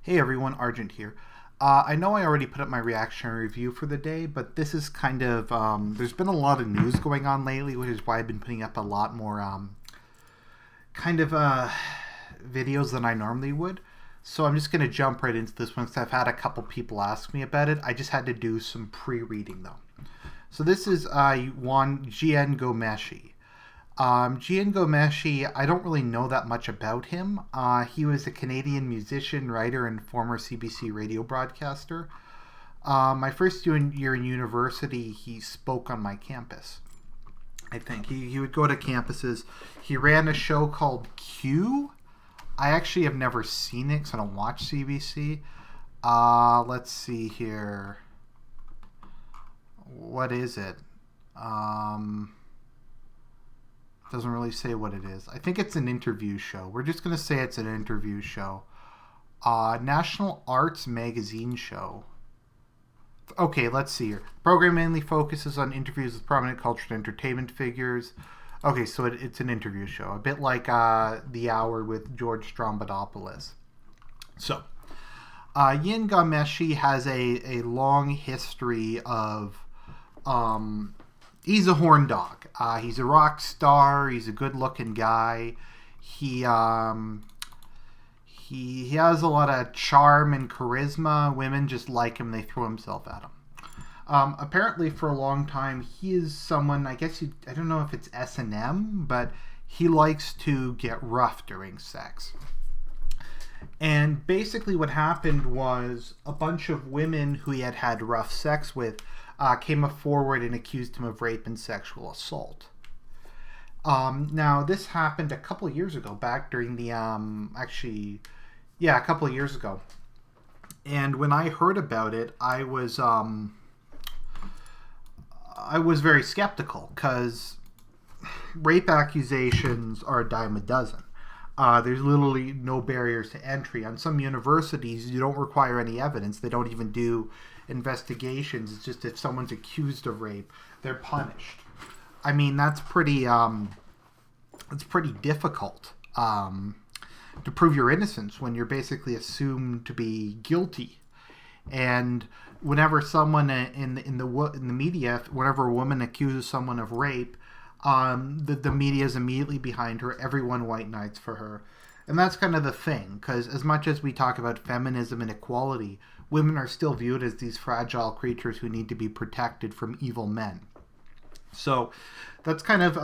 Hey everyone, Argent here. I know I already put up my reaction review for the day, but this is kind of, there's been a lot of news going on lately, which is why I've been putting up a lot more, kind of, videos than I normally would. So I'm just going to jump right into this one because I've had a couple people ask me about it. I just had to do some pre-reading though. So this is, Jian Ghomeshi. Jian Ghomeshi, I don't really know that much about him. He was a Canadian musician, writer, and former CBC radio broadcaster. My first year in university, he spoke on my campus. I think he would go to campuses. He ran a show called Q. I actually have never seen it because I don't watch CBC. Let's see here. What is it? Doesn't really say what it is. I think it's an interview show. We're just going to say it's an interview show. National Arts Magazine show. Okay, let's see here. The program mainly focuses on interviews with prominent cultural and entertainment figures. Okay, so it's an interview show. A bit like The Hour with George Strombadopoulos. So, Jian Ghomeshi has a long history of... he's a horn dog. He's a rock star. He's a good-looking guy. He has a lot of charm and charisma. Women just like him. They throw himself at him. Apparently, for a long time, he is someone. I don't know if it's S&M, but he likes to get rough during sex. And basically, what happened was a bunch of women who he had rough sex with came forward and accused him of rape and sexual assault. Now, this happened a couple of years ago, back during the, a couple of years ago. And when I heard about it, I was very skeptical, because rape accusations are a dime a dozen. There's literally no barriers to entry. On some universities, you don't require any evidence. They don't even do investigations. It's just if someone's accused of rape, they're punished. I mean, that's pretty difficult to prove your innocence when you're basically assumed to be guilty. And whenever someone in the media, whenever a woman accuses someone of rape, the media is immediately behind her. Everyone white knights for her. And that's kind of the thing, because as much as we talk about feminism and equality, women are still viewed as these fragile creatures who need to be protected from evil men. So that's kind of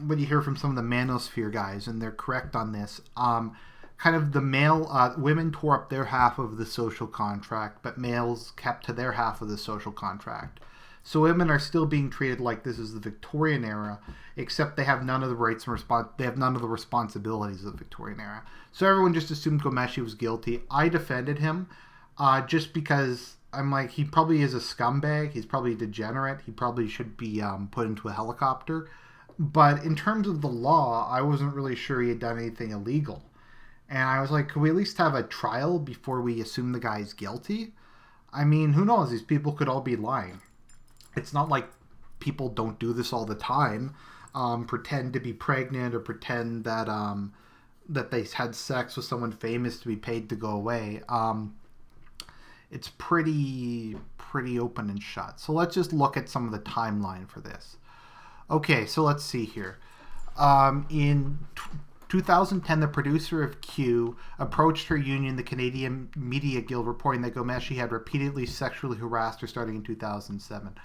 what you hear from some of the manosphere guys, and they're correct on this. Kind of the male, women tore up their half of the social contract, but males kept to their half of the social contract. So women are still being treated like this is the Victorian era, except they have none of the rights and they have none of the responsibilities of the Victorian era. So everyone just assumed Ghomeshi was guilty. I defended him, just because I'm like, he probably is a scumbag. He's probably a degenerate. He probably should be put into a helicopter. But in terms of the law, I wasn't really sure he had done anything illegal. And I was like, could we at least have a trial before we assume the guy's guilty? I mean, who knows? These people could all be lying. It's not like people don't do this all the time, pretend to be pregnant or pretend that that they had sex with someone famous to be paid to go away. It's pretty open and shut. So let's just look at some of the timeline for this. Okay, so let's see here. In 2010, the producer of Q approached her union, the Canadian Media Guild, reporting that Ghomeshi had repeatedly sexually harassed her starting in 2007.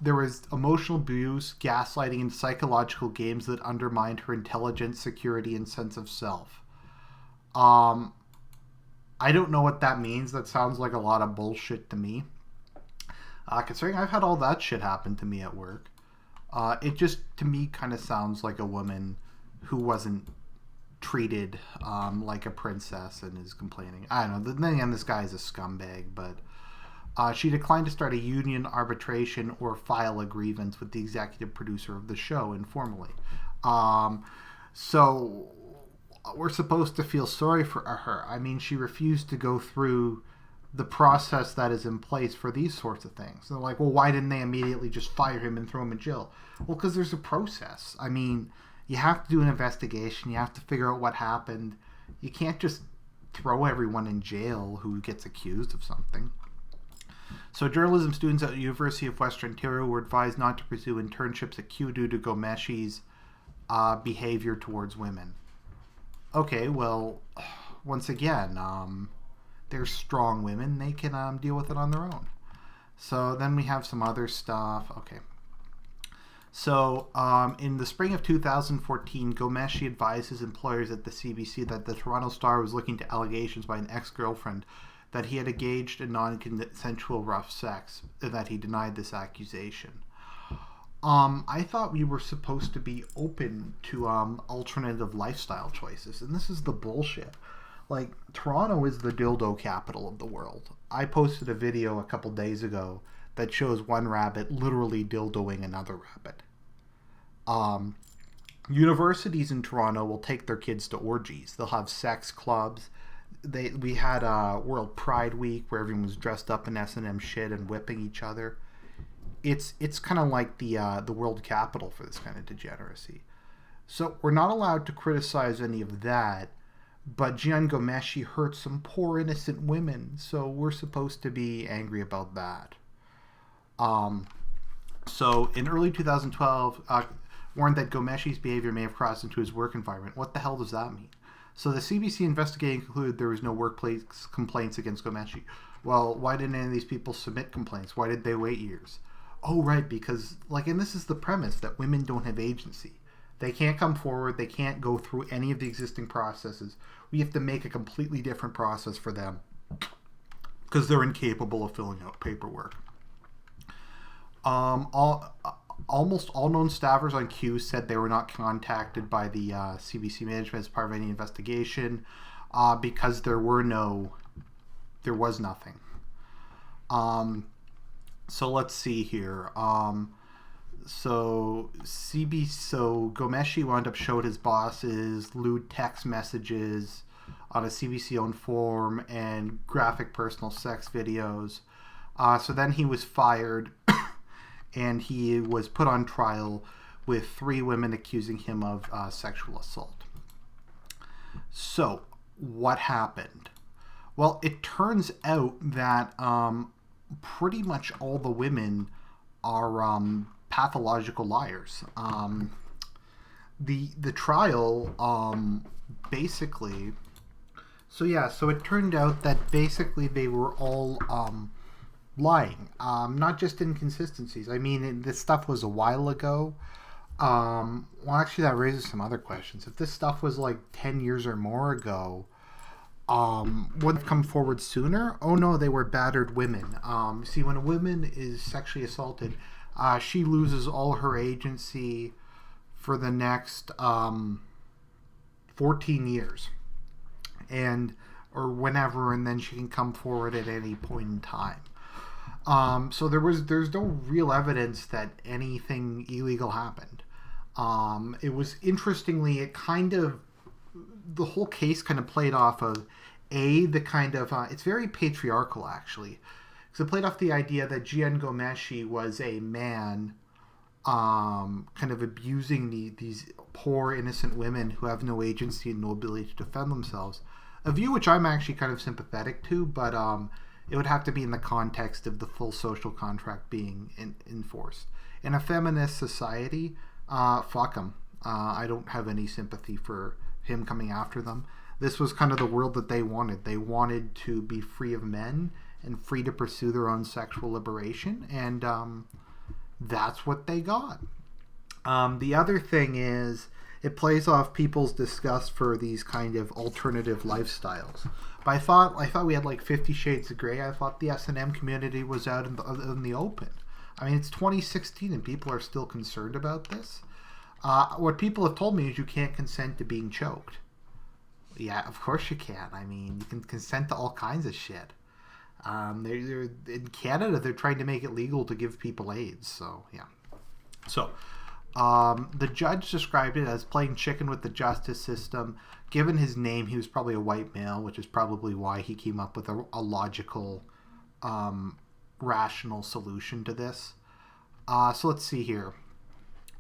There was emotional abuse, gaslighting, and psychological games that undermined her intelligence, security, and sense of self. I don't know what that means. That sounds like a lot of bullshit to me. Considering I've had all that shit happen to me at work. It just, to me, kind of sounds like a woman who wasn't treated like a princess and is complaining. I don't know. Then again, this guy is a scumbag, but... she declined to start a union arbitration or file a grievance with the executive producer of the show informally. So we're supposed to feel sorry for her. I mean, she refused to go through the process that is in place for these sorts of things. And they're like, well, why didn't they immediately just fire him and throw him in jail? Well, because there's a process. I mean, you have to do an investigation. You have to figure out what happened. You can't just throw everyone in jail who gets accused of something. So journalism students at the University of Western Ontario were advised not to pursue internships at Kew due to Ghomeshi's behavior towards women. Okay, well, once again, they're strong women. They can deal with it on their own. So then we have some other stuff. Okay. So in the spring of 2014, Ghomeshi advised his employers at the CBC that the Toronto Star was looking to allegations by an ex-girlfriend that he had engaged in non-consensual rough sex, and that he denied this accusation. I thought we were supposed to be open to alternative lifestyle choices, and this is the bullshit. Like, Toronto is the dildo capital of the world. I posted a video a couple days ago that shows one rabbit literally dildoing another rabbit. Universities in Toronto will take their kids to orgies. They'll have sex clubs. We had a World Pride Week where everyone was dressed up in S&M shit and whipping each other. It's kind of like the world capital for this kind of degeneracy. So we're not allowed to criticize any of that, but Jian Ghomeshi hurt some poor innocent women, so we're supposed to be angry about that. So in early 2012, warned that Ghomeshi's behavior may have crossed into his work environment. What the hell does that mean? So the CBC investigating concluded there was no workplace complaints against Ghomeshi. Well, why didn't any of these people submit complaints? Why did they wait years? Oh, right, because, and this is the premise, that women don't have agency. They can't come forward. They can't go through any of the existing processes. We have to make a completely different process for them because they're incapable of filling out paperwork. Almost all known staffers on Q said they were not contacted by the CBC management as part of any investigation because there was nothing. So let's see here. So Ghomeshi wound up showed his bosses lewd text messages on a CBC-owned forum and graphic personal sex videos. So then he was fired, and he was put on trial with 3 women accusing him of sexual assault. So what happened? Well, it turns out that pretty much all the women are pathological liars. The trial basically, so it turned out that basically they were all lying, not just inconsistencies. I mean, this stuff was a while ago. Well, actually, that raises some other questions. If this stuff was like 10 years or more ago, would have come forward sooner? Oh no, they were battered women. See, when a woman is sexually assaulted, she loses all her agency for the next 14 years, or whenever, and then she can come forward at any point in time. So there's no real evidence that anything illegal happened. It was interestingly, the whole case kind of played off of the kind of it's very patriarchal actually, because it played off the idea that Jian Ghomeshi was a man kind of abusing these poor innocent women who have no agency and no ability to defend themselves, a view which I'm actually kind of sympathetic to, but it would have to be in the context of the full social contract being enforced. In a feminist society, fuck him. I don't have any sympathy for him coming after them. This was kind of the world that they wanted. They wanted to be free of men and free to pursue their own sexual liberation, and that's what they got. The other thing is, it plays off people's disgust for these kind of alternative lifestyles. But I thought we had like 50 Shades of Grey. I thought the S&M community was out in the open. I mean, it's 2016 and people are still concerned about this. What people have told me is you can't consent to being choked. Yeah, of course you can. I mean, you can consent to all kinds of shit. They're in Canada, they're trying to make it legal to give people AIDS. So, yeah. So, the judge described it as playing chicken with the justice system. Given his name, he was probably a white male, which is probably why he came up with a logical, rational solution to this. So let's see here.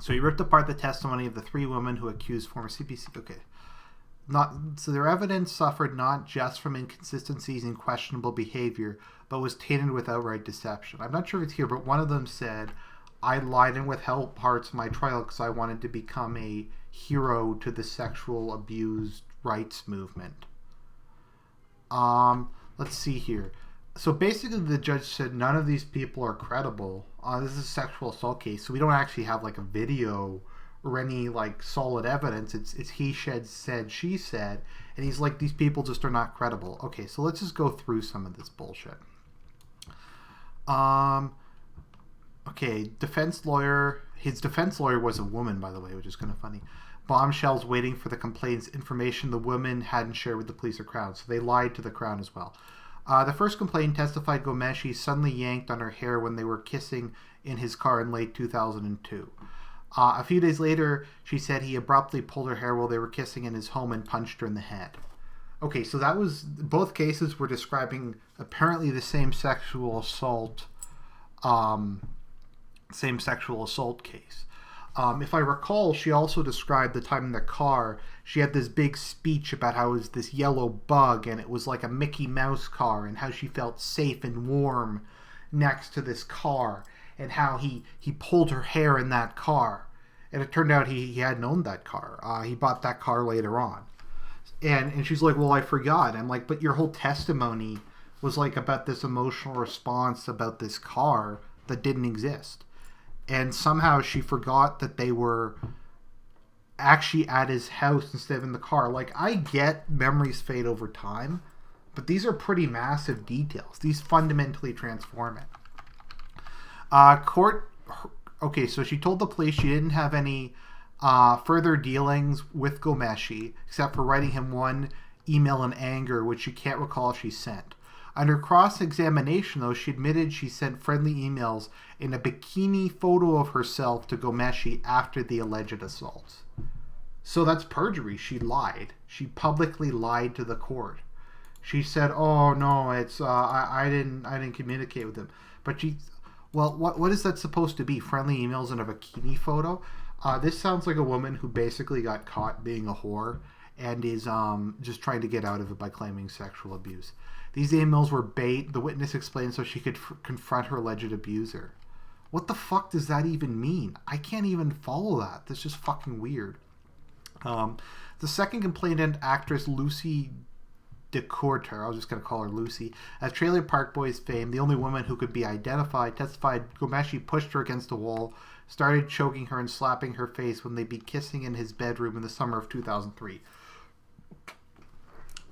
So he ripped apart the testimony of the 3 women who accused former CBC. Okay. their evidence suffered not just from inconsistencies and questionable behavior, but was tainted with outright deception. I'm not sure if it's here, but one of them said, I lied and withheld parts of my trial because I wanted to become a hero to the sexual abuse rights movement. Let's see here. So basically the judge said none of these people are credible. This is a sexual assault case, so we don't actually have like a video or any like solid evidence. It's he said, she said, and he's like, these people just are not credible. Okay, so let's just go through some of this bullshit. Okay, his defense lawyer was a woman, by the way, which is kind of funny. Bombshells waiting for the complaints, information the woman hadn't shared with the police or Crown, so they lied to the Crown as well. The first complaint testified Ghomeshi suddenly yanked on her hair when they were kissing in his car in late 2002. A few days later, she said he abruptly pulled her hair while they were kissing in his home and punched her in the head. Okay, so that was, both cases were describing apparently the same sexual assault case. If I recall, she also described the time in the car, she had this big speech about how it was this yellow bug and it was like a Mickey Mouse car and how she felt safe and warm next to this car and how he pulled her hair in that car. And it turned out he hadn't owned that car. He bought that car later on. And she's like, well, I forgot. I'm like, but your whole testimony was like about this emotional response about this car that didn't exist. And somehow she forgot that they were actually at his house instead of in the car. Like, I get memories fade over time, but these are pretty massive details. These fundamentally transform it. Okay, so she told the police she didn't have any further dealings with Ghomeshi, except for writing him one email in anger, which she can't recall if she sent. Under cross-examination, though, she admitted she sent friendly emails in a bikini photo of herself to Ghomeshi after the alleged assaults. So that's perjury. She lied. She publicly lied to the court. She said, "Oh no, it's I didn't communicate with him." But what is that supposed to be? Friendly emails in a bikini photo? This sounds like a woman who basically got caught being a whore and is just trying to get out of it by claiming sexual abuse. These emails were bait, the witness explained, so she could confront her alleged abuser. What the fuck does that even mean? I can't even follow that. That's just fucking weird. The second complainant, actress Lucy DeCourter, I was just going to call her Lucy, as Trailer Park Boys fame, the only woman who could be identified, testified Ghomeshi pushed her against a wall, started choking her and slapping her face when they'd be kissing in his bedroom in the summer of 2003.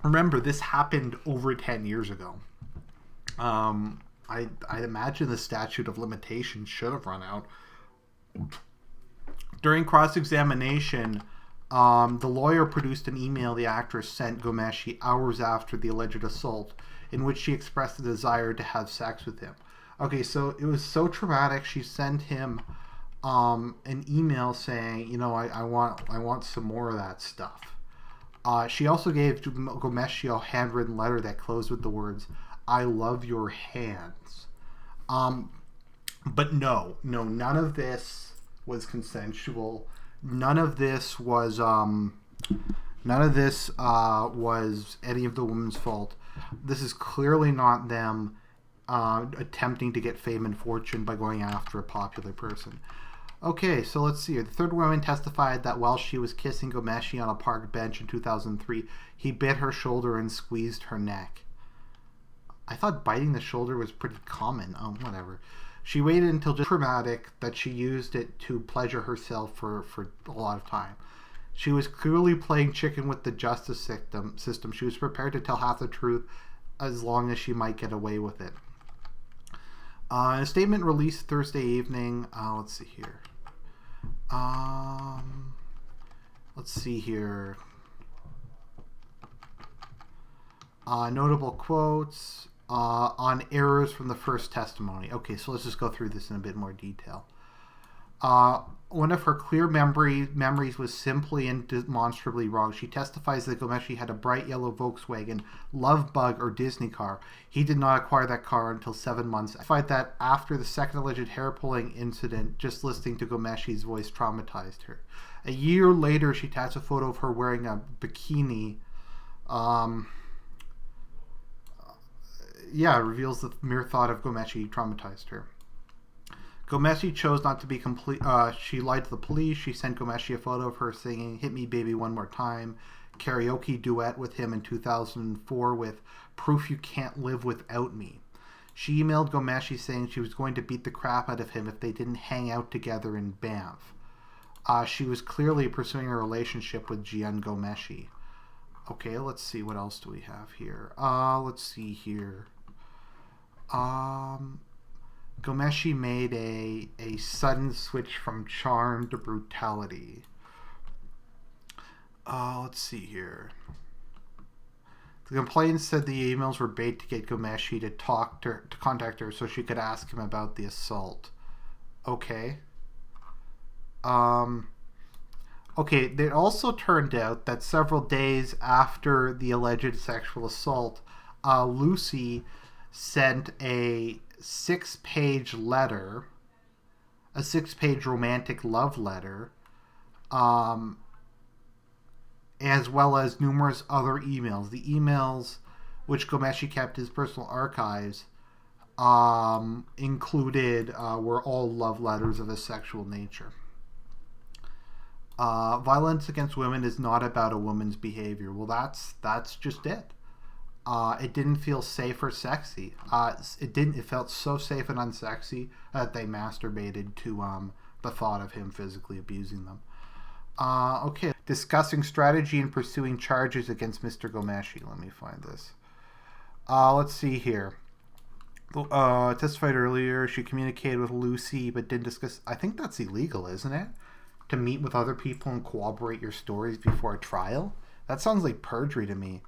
Remember, this happened over 10 years ago. I imagine the statute of limitations should have run out. During cross-examination, the lawyer produced an email the actress sent Ghomeshi hours after the alleged assault, in which she expressed a desire to have sex with him. Okay, so it was so traumatic, she sent him an email saying, you know, I want some more of that stuff. She also gave Ghomeshi a handwritten letter that closed with the words, "I love your hands." But no, none of this was consensual. None of this was any of the woman's fault. This is clearly not them attempting to get fame and fortune by going after a popular person. Okay, so let's see here. The third woman testified that while she was kissing Ghomeshi on a park bench in 2003, he bit her shoulder and squeezed her neck. I thought biting the shoulder was pretty common. Whatever. She waited until just traumatic that she used it to pleasure herself for a lot of time. She was clearly playing chicken with the justice system. She was prepared to tell half the truth as long as she might get away with it. In a statement released Thursday evening, let's see here. Notable quotes on errors from the first testimony. Okay, so let's just go through this in a bit more detail. One of her clear memories was simply and demonstrably wrong. She testifies that Ghomeshi had a bright yellow Volkswagen Love Bug or Disney car. He did not acquire that car until 7 months. I find that after the second alleged hair pulling incident, just listening to Ghomeshi's voice traumatized her. A year later, she tags a photo of her wearing a bikini. Um, reveals the mere thought of Ghomeshi traumatized her. Ghomeshi chose not to be complete. She lied to the police. She sent Ghomeshi a photo of her singing "Hit Me Baby One More Time" karaoke duet with him in 2004 with "Proof You Can't Live Without Me." She emailed Ghomeshi saying she was going to beat the crap out of him if they didn't hang out together in Banff. She was clearly pursuing a relationship with Jian Ghomeshi. Okay, let's see. What else do we have here? Let's see here. Ghomeshi made a sudden switch from charm to brutality. Let's see here. The complaint said the emails were bait to get Ghomeshi to contact her so she could ask him about the assault. Okay. Okay, it also turned out that several days after the alleged sexual assault, Lucy sent a 6-page letter, a 6-page romantic love letter, as well as numerous other emails. The emails, which Ghomeshi kept his personal archives, included were all love letters of a sexual nature. Violence against women is not about a woman's behavior. Well, that's just it. It didn't feel safe or sexy. It felt so safe and unsexy that they masturbated to the thought of him physically abusing them. Okay, discussing strategy in pursuing charges against Mr. Ghomeshi. Let me find this. Let's see here. Testified earlier, she communicated with Lucy, but didn't discuss. I think that's illegal, isn't it? To meet with other people and corroborate your stories before a trial? That sounds like perjury to me.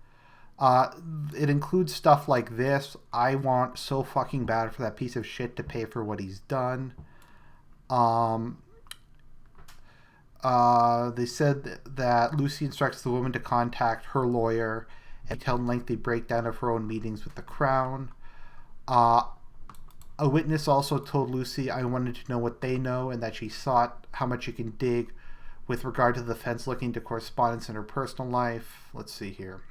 It includes stuff like this. I want so fucking bad for that piece of shit to pay for what he's done. They said that Lucy instructs the woman to contact her lawyer and tell lengthy breakdown of her own meetings with the Crown. A witness also told Lucy, I wanted to know what they know, and that she sought how much she can dig with regard to the defense looking to correspondence in her personal life. Let's see here.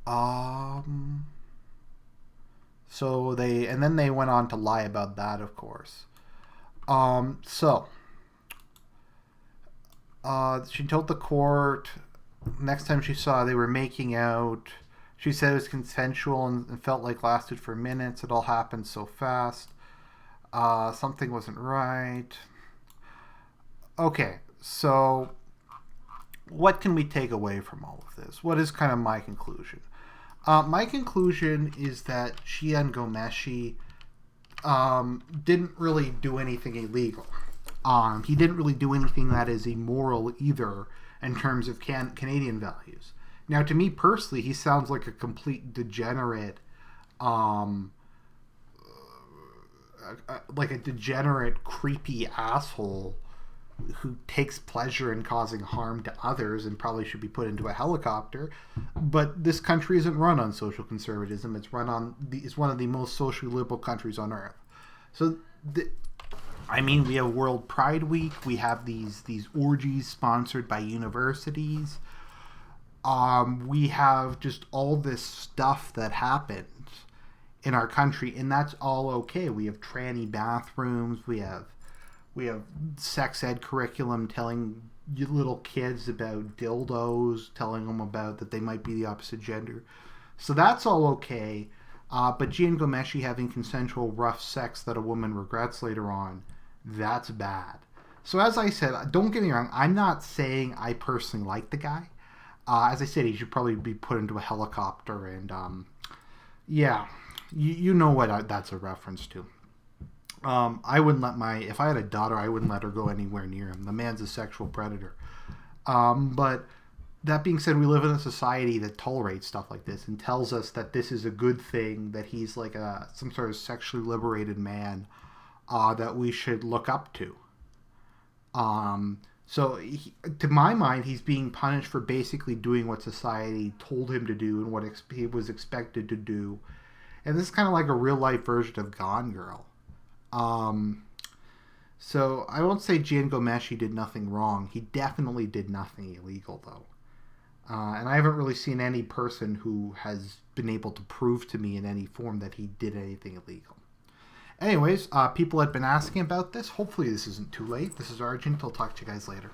So then they went on to lie about that, of course. She told the court next time she saw they were making out, she said it was consensual and felt like lasted for minutes. It all happened so fast. Something wasn't right. Okay, so what can we take away from all of this? What is kind of my conclusion? My conclusion is that Jian Ghomeshi didn't really do anything illegal. He didn't really do anything that is immoral either in terms of Canadian values. Now, to me personally, he sounds like a complete degenerate, creepy asshole who takes pleasure in causing harm to others and probably should be put into a helicopter. But this country isn't run on social conservatism. It's one of the most socially liberal countries on earth. So, we have World Pride Week. We have these orgies sponsored by universities. We have just all this stuff that happens in our country, and that's all okay. We have tranny bathrooms. We have sex ed curriculum telling little kids about dildos, telling them about that they might be the opposite gender. So that's all okay. But Jian Ghomeshi having consensual rough sex that a woman regrets later on, that's bad. So as I said, don't get me wrong, I'm not saying I personally like the guy. As I said, he should probably be put into a helicopter and, you know what that's a reference to. I wouldn't if I had a daughter, I wouldn't let her go anywhere near him. The man's a sexual predator. But that being said, we live in a society that tolerates stuff like this and tells us that this is a good thing, that he's like some sort of sexually liberated man that we should look up to. So to my mind, he's being punished for basically doing what society told him to do and what he was expected to do. And this is kind of like a real life version of Gone Girl. So I won't say Jian Ghomeshi did nothing wrong. He definitely did nothing illegal, though. And I haven't really seen any person who has been able to prove to me in any form that he did anything illegal. Anyways, people had been asking about this. Hopefully this isn't too late. This is Argent. I'll talk to you guys later.